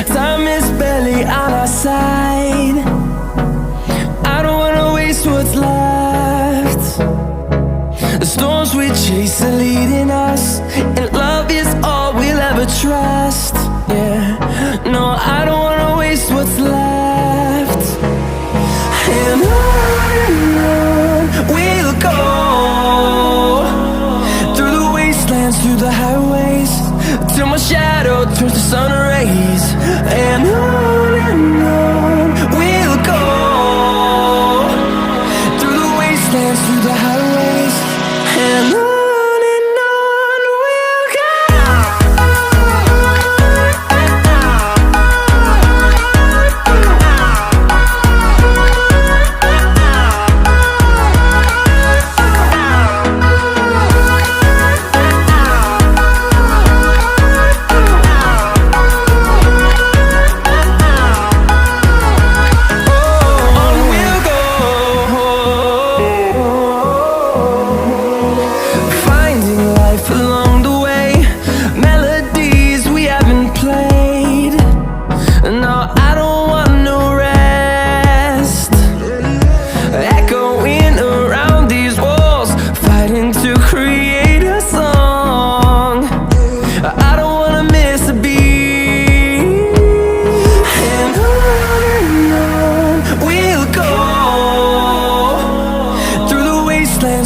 Time is barely on our side. I don't wanna waste what's left. The storms we chase are leading us, and love is all we'll ever trust. Yeah, no, I don't wanna waste what's left. And on we'll go, through the wastelands, through the highways, till my shadow turns to sun rays. And on we'll go, through the wastelands, through the highways, and on we'll go.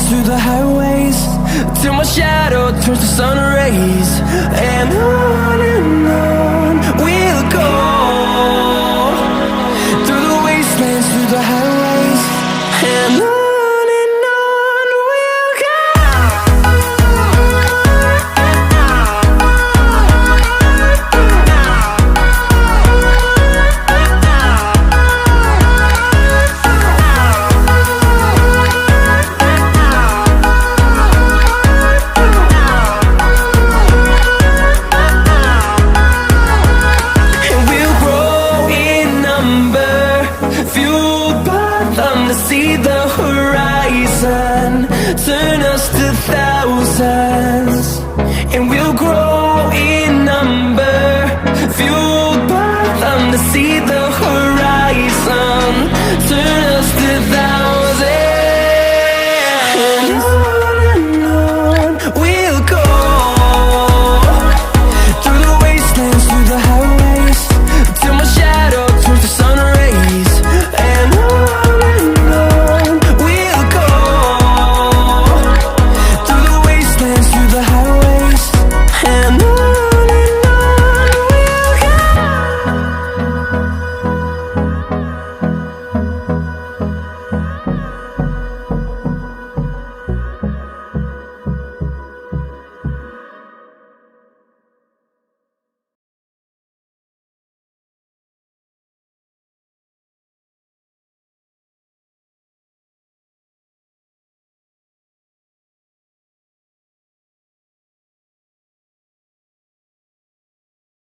Through the highways, till my shadow turns to sun rays. And on we'll go, through the wastelands, through the highways, and on we'll go. To see the horizon turn us to thousands, and we'll grow in number, fueled by them to see the